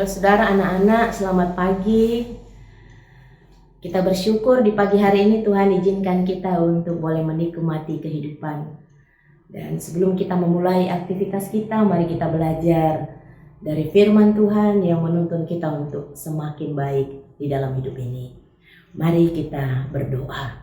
Saudara-saudara, anak-anak, selamat pagi. Kita bersyukur di pagi hari ini Tuhan izinkan kita untuk boleh menikmati kehidupan. Dan sebelum kita memulai aktivitas kita, mari kita belajar dari firman Tuhan yang menuntun kita untuk semakin baik di dalam hidup ini. Mari kita berdoa.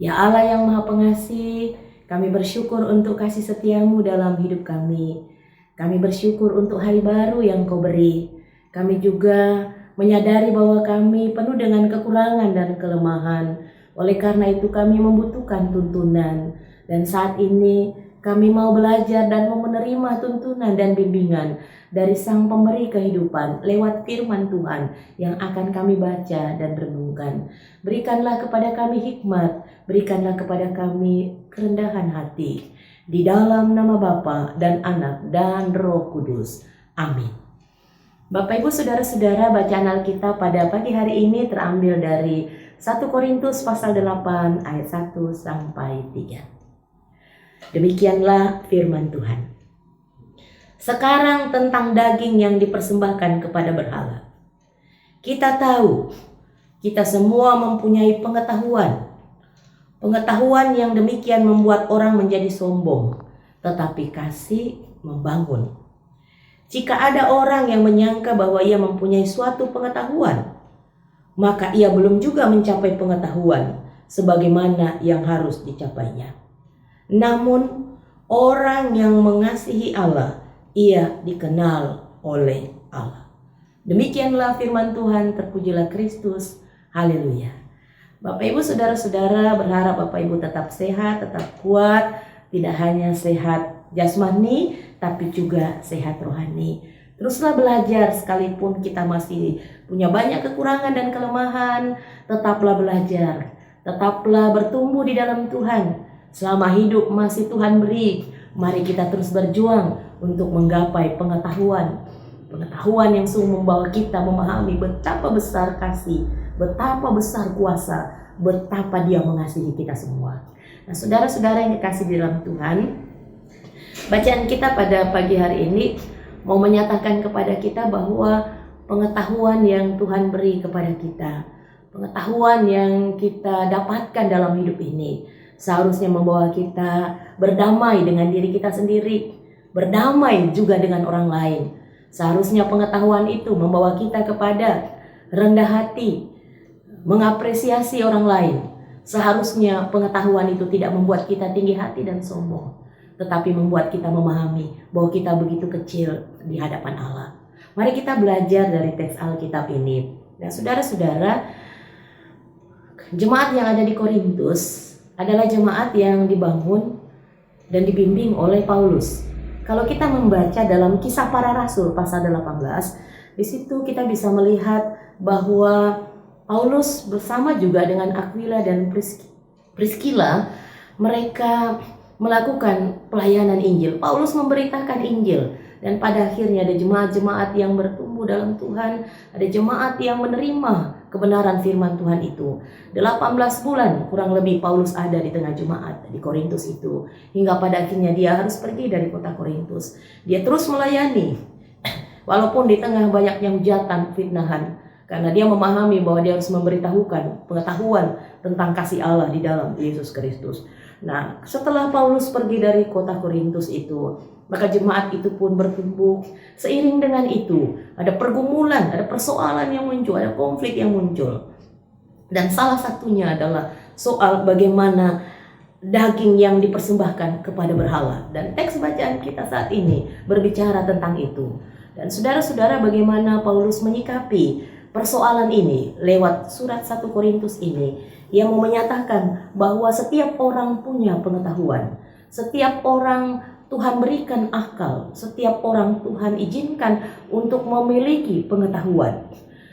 Ya Allah yang Maha Pengasih, kami bersyukur untuk kasih setiamu dalam hidup kami. Kami bersyukur untuk hari baru yang Kau beri. Kami juga menyadari bahwa kami penuh dengan kekurangan dan kelemahan. Oleh karena itu kami membutuhkan tuntunan. Dan saat ini kami mau belajar dan mau menerima tuntunan dan bimbingan dari Sang Pemberi kehidupan lewat firman Tuhan yang akan kami baca dan renungkan. Berikanlah kepada kami hikmat, berikanlah kepada kami kerendahan hati. Di dalam nama Bapa dan Anak dan Roh Kudus. Amin. Bapak Ibu Saudara-saudara, bacaan Alkitab pada pagi hari ini terambil dari 1 Korintus pasal 8 ayat 1 sampai 3. Demikianlah firman Tuhan. Sekarang tentang daging yang dipersembahkan kepada berhala. Kita tahu, kita semua mempunyai pengetahuan. Pengetahuan yang demikian membuat orang menjadi sombong, tetapi kasih membangun. Jika ada orang yang menyangka bahwa ia mempunyai suatu pengetahuan, maka ia belum juga mencapai pengetahuan sebagaimana yang harus dicapainya. Namun, orang yang mengasihi Allah, ia dikenal oleh Allah. Demikianlah firman Tuhan, terpujilah Kristus. Haleluya. Bapak Ibu Saudara-saudara, berharap Bapak Ibu tetap sehat, tetap kuat, tidak hanya sehat jasmani tapi juga sehat rohani. Teruslah belajar sekalipun kita masih punya banyak kekurangan dan kelemahan, tetaplah belajar, tetaplah bertumbuh di dalam Tuhan. Selama hidup masih Tuhan beri, mari kita terus berjuang untuk menggapai pengetahuan yang sungguh membawa kita memahami betapa besar kasih, betapa besar kuasa, betapa Dia mengasihi kita semua. Nah, saudara-saudara yang dikasihi di dalam Tuhan, bacaan kita pada pagi hari ini mau menyatakan kepada kita bahwa pengetahuan yang Tuhan beri kepada kita, pengetahuan yang kita dapatkan dalam hidup ini, seharusnya membawa kita berdamai dengan diri kita sendiri, berdamai juga dengan orang lain. Seharusnya pengetahuan itu membawa kita kepada rendah hati, mengapresiasi orang lain. Seharusnya pengetahuan itu tidak membuat kita tinggi hati dan sombong, tetapi membuat kita memahami bahwa kita begitu kecil di hadapan Allah. Mari kita belajar dari teks Alkitab ini. Nah, saudara-saudara, jemaat yang ada di Korintus adalah jemaat yang dibangun dan dibimbing oleh Paulus. Kalau kita membaca dalam Kisah Para Rasul pasal 18, di situ kita bisa melihat bahwa Paulus bersama juga dengan Aquila dan Priscilla, mereka melakukan pelayanan Injil. Paulus memberitakan Injil, dan pada akhirnya ada jemaat-jemaat yang bertumbuh dalam Tuhan, ada jemaat yang menerima kebenaran firman Tuhan itu. 18 bulan kurang lebih Paulus ada di tengah jemaat di Korintus itu, hingga pada akhirnya dia harus pergi dari kota Korintus. Dia terus melayani walaupun di tengah banyaknya hujatan, fitnahan, karena dia memahami bahwa dia harus memberitahukan pengetahuan tentang kasih Allah di dalam Yesus Kristus. Nah, setelah Paulus pergi dari kota Korintus itu, maka jemaat itu pun bertumbuh. Seiring dengan itu, ada pergumulan, ada persoalan yang muncul, ada konflik yang muncul. Dan salah satunya adalah soal bagaimana daging yang dipersembahkan kepada berhala. Dan teks bacaan kita saat ini berbicara tentang itu. Dan saudara-saudara, bagaimana Paulus menyikapi persoalan ini lewat surat 1 Korintus ini, yang menyatakan bahwa setiap orang punya pengetahuan, setiap orang Tuhan berikan akal, setiap orang Tuhan izinkan untuk memiliki pengetahuan.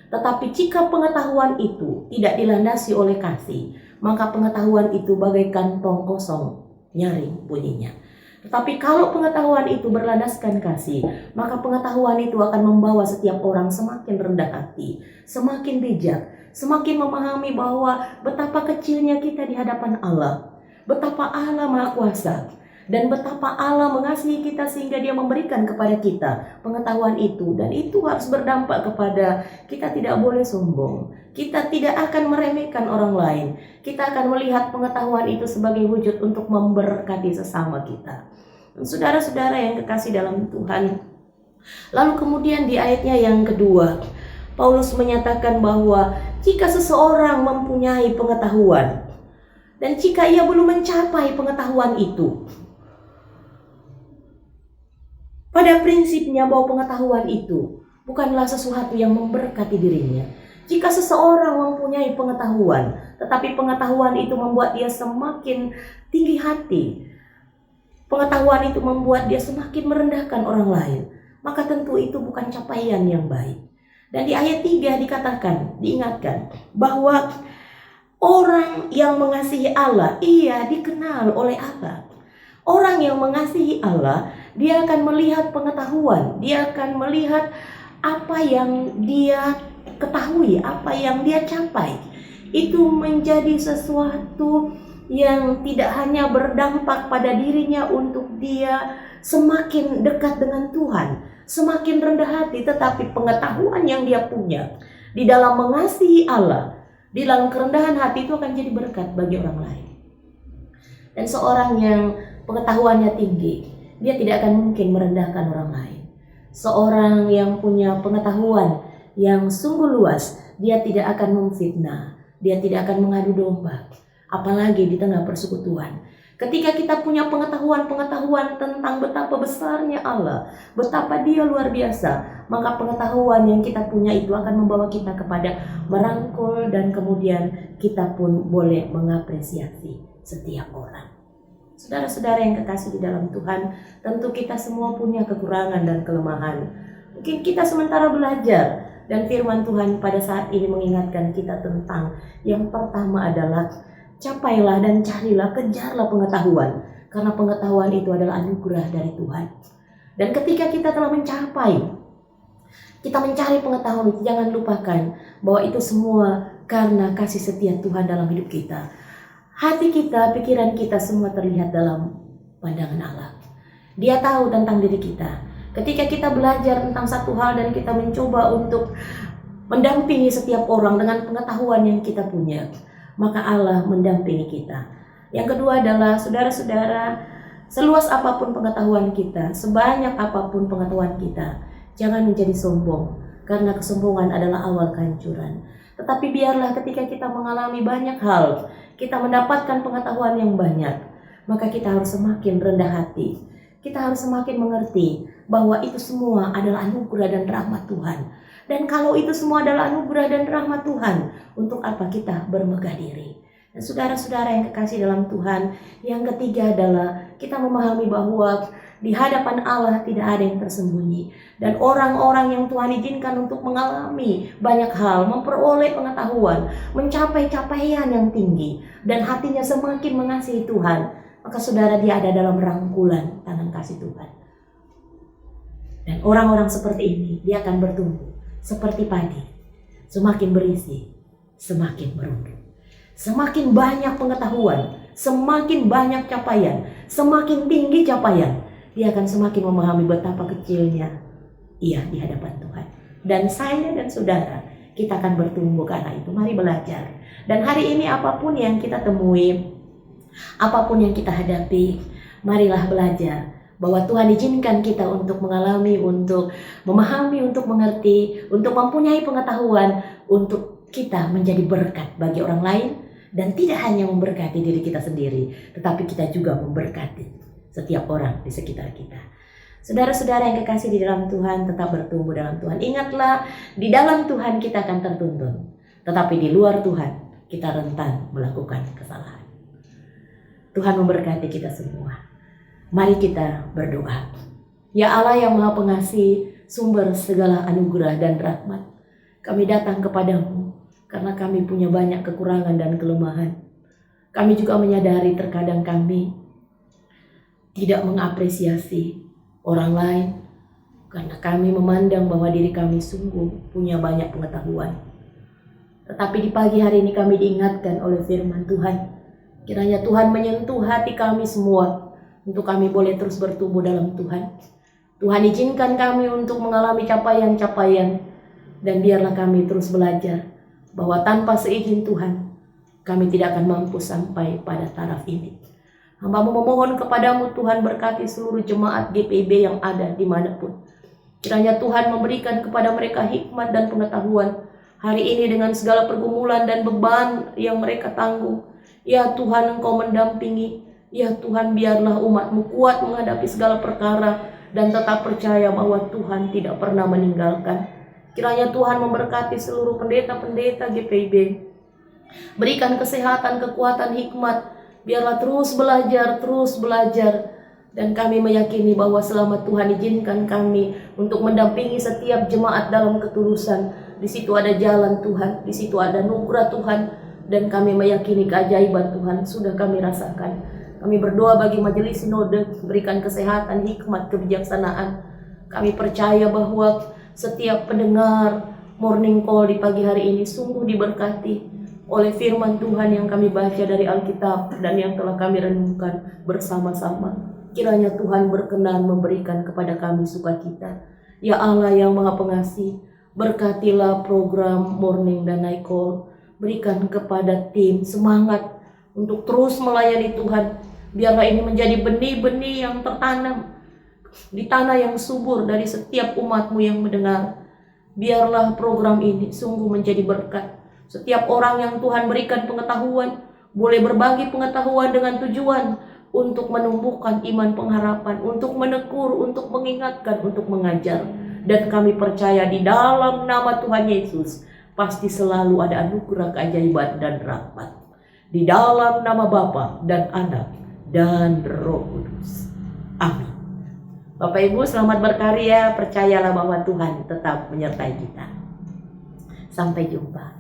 Tetapi jika pengetahuan itu tidak dilandasi oleh kasih, maka pengetahuan itu bagaikan tong kosong, nyaring bunyinya. Tetapi kalau pengetahuan itu berlandaskan kasih, maka pengetahuan itu akan membawa setiap orang semakin rendah hati, semakin bijak, semakin memahami bahwa betapa kecilnya kita di hadapan Allah, betapa Allah Maha Kuasa. Dan betapa Allah mengasihi kita sehingga Dia memberikan kepada kita pengetahuan itu. Dan itu harus berdampak kepada kita tidak boleh sombong. Kita tidak akan meremehkan orang lain. Kita akan melihat pengetahuan itu sebagai wujud untuk memberkati sesama kita. Saudara-saudara yang kekasih dalam Tuhan. Lalu kemudian di ayatnya yang kedua, Paulus menyatakan bahwa jika seseorang mempunyai pengetahuan dan jika ia belum mencapai pengetahuan itu, pada prinsipnya bahwa pengetahuan itu bukanlah sesuatu yang memberkati dirinya. Jika seseorang mempunyai pengetahuan, tetapi pengetahuan itu membuat dia semakin tinggi hati, pengetahuan itu membuat dia semakin merendahkan orang lain, maka tentu itu bukan capaian yang baik. Dan di ayat 3 dikatakan, diingatkan bahwa orang yang mengasihi Allah, ia dikenal oleh Allah. Orang yang mengasihi Allah, dia akan melihat pengetahuan, dia akan melihat apa yang dia ketahui, apa yang dia capai. Itu menjadi sesuatu yang tidak hanya berdampak pada dirinya untuk dia semakin dekat dengan Tuhan, semakin rendah hati, tetapi pengetahuan yang dia punya di dalam mengasihi Allah, di dalam kerendahan hati itu akan jadi berkat bagi orang lain. Dan seorang yang pengetahuannya tinggi, dia tidak akan mungkin merendahkan orang lain. Seorang yang punya pengetahuan yang sungguh luas, dia tidak akan memfitnah, dia tidak akan mengadu domba, apalagi di tengah persekutuan. Ketika kita punya pengetahuan tentang betapa besarnya Allah, betapa Dia luar biasa, maka pengetahuan yang kita punya itu akan membawa kita kepada merangkul, dan kemudian kita pun boleh mengapresiasi setiap orang. Saudara-saudara yang kekasih di dalam Tuhan, tentu kita semua punya kekurangan dan kelemahan. Mungkin kita sementara belajar, dan firman Tuhan pada saat ini mengingatkan kita tentang yang pertama adalah capailah dan carilah, kejarlah pengetahuan, karena pengetahuan itu adalah anugerah dari Tuhan. Dan ketika kita telah mencapai, kita mencari pengetahuan itu, jangan lupakan bahwa itu semua karena kasih setia Tuhan dalam hidup kita. Hati kita, pikiran kita semua terlihat dalam pandangan Allah. Dia tahu tentang diri kita. Ketika kita belajar tentang satu hal dan kita mencoba untuk mendampingi setiap orang dengan pengetahuan yang kita punya, maka Allah mendampingi kita. Yang kedua adalah, saudara-saudara, seluas apapun pengetahuan kita, sebanyak apapun pengetahuan kita, jangan menjadi sombong, karena kesombongan adalah awal kehancuran. Tetapi biarlah ketika kita mengalami banyak hal, kita mendapatkan pengetahuan yang banyak, maka kita harus semakin rendah hati. Kita harus semakin mengerti bahwa itu semua adalah anugerah dan rahmat Tuhan. Dan kalau itu semua adalah anugerah dan rahmat Tuhan, untuk apa kita bermegah diri? Dan saudara-saudara yang kekasih dalam Tuhan, yang ketiga adalah kita memahami bahwa di hadapan Allah tidak ada yang tersembunyi. Dan orang-orang yang Tuhan izinkan untuk mengalami banyak hal, memperoleh pengetahuan, mencapai capaian yang tinggi, dan hatinya semakin mengasihi Tuhan, maka saudara, dia ada dalam rangkulan tangan kasih Tuhan. Dan orang-orang seperti ini, dia akan bertumbuh seperti padi, semakin berisi, semakin merunduk. Semakin banyak pengetahuan, semakin banyak capaian, semakin tinggi capaian, dia akan semakin memahami betapa kecilnya ia di hadapan Tuhan. Dan saya dan saudara, kita akan bertumbuh karena itu. Mari belajar. Dan hari ini apapun yang kita temui, apapun yang kita hadapi, marilah belajar bahwa Tuhan izinkan kita untuk mengalami, untuk memahami, untuk mengerti, untuk mempunyai pengetahuan, untuk kita menjadi berkat bagi orang lain, dan tidak hanya memberkati diri kita sendiri, tetapi kita juga memberkati setiap orang di sekitar kita. Saudara-saudara yang kekasih di dalam Tuhan, tetap bertumbuh dalam Tuhan. Ingatlah, di dalam Tuhan kita akan tertuntun, tetapi di luar Tuhan kita rentan melakukan kesalahan. Tuhan memberkati kita semua. Mari kita berdoa. Ya Allah yang Maha Pengasih, sumber segala anugerah dan rahmat, kami datang kepadamu karena kami punya banyak kekurangan dan kelemahan. Kami juga menyadari terkadang kami tidak mengapresiasi orang lain karena kami memandang bahwa diri kami sungguh punya banyak pengetahuan. Tetapi di pagi hari ini kami diingatkan oleh firman Tuhan, kiranya Tuhan menyentuh hati kami semua untuk kami boleh terus bertumbuh dalam Tuhan. Tuhan izinkan kami untuk mengalami capaian-capaian, dan biarlah kami terus belajar bahwa tanpa seizin Tuhan kami tidak akan mampu sampai pada taraf ini. Hamba-Mu memohon kepadamu Tuhan, berkati seluruh jemaat GPIB yang ada dimanapun. Kiranya Tuhan memberikan kepada mereka hikmat dan pengetahuan hari ini dengan segala pergumulan dan beban yang mereka tanggung. Ya Tuhan, Engkau mendampingi. Ya Tuhan, biarlah umat-Mu kuat menghadapi segala perkara dan tetap percaya bahwa Tuhan tidak pernah meninggalkan. Kiranya Tuhan memberkati seluruh pendeta-pendeta GPIB. Berikan kesehatan, kekuatan, hikmat. Biarlah terus belajar. Dan kami meyakini bahwa selama Tuhan izinkan kami untuk mendampingi setiap jemaat dalam ketulusan, di situ ada jalan Tuhan, di situ ada nugrah Tuhan, dan kami meyakini keajaiban Tuhan sudah kami rasakan. Kami berdoa bagi majelis sinode, berikan kesehatan, hikmat, kebijaksanaan. Kami percaya bahwa setiap pendengar morning call di pagi hari ini sungguh diberkati oleh firman Tuhan yang kami baca dari Alkitab dan yang telah kami renungkan bersama-sama. Kiranya Tuhan berkenan memberikan kepada kami sukacita. Ya Allah yang Maha Pengasih, berkatilah program morning dan night call. Berikan kepada tim semangat untuk terus melayani Tuhan. Biarlah ini menjadi benih-benih yang tertanam di tanah yang subur dari setiap umat-Mu yang mendengar. Biarlah program ini sungguh menjadi berkat. Setiap orang yang Tuhan berikan pengetahuan, boleh berbagi pengetahuan dengan tujuan untuk menumbuhkan iman pengharapan, untuk menegur, untuk mengingatkan, untuk mengajar. Dan kami percaya di dalam nama Tuhan Yesus, pasti selalu ada anugerah, keajaiban, dan rahmat. Di dalam nama Bapa dan Anak dan Roh Kudus. Amin. Bapak Ibu selamat berkarya, percayalah bahwa Tuhan tetap menyertai kita. Sampai jumpa.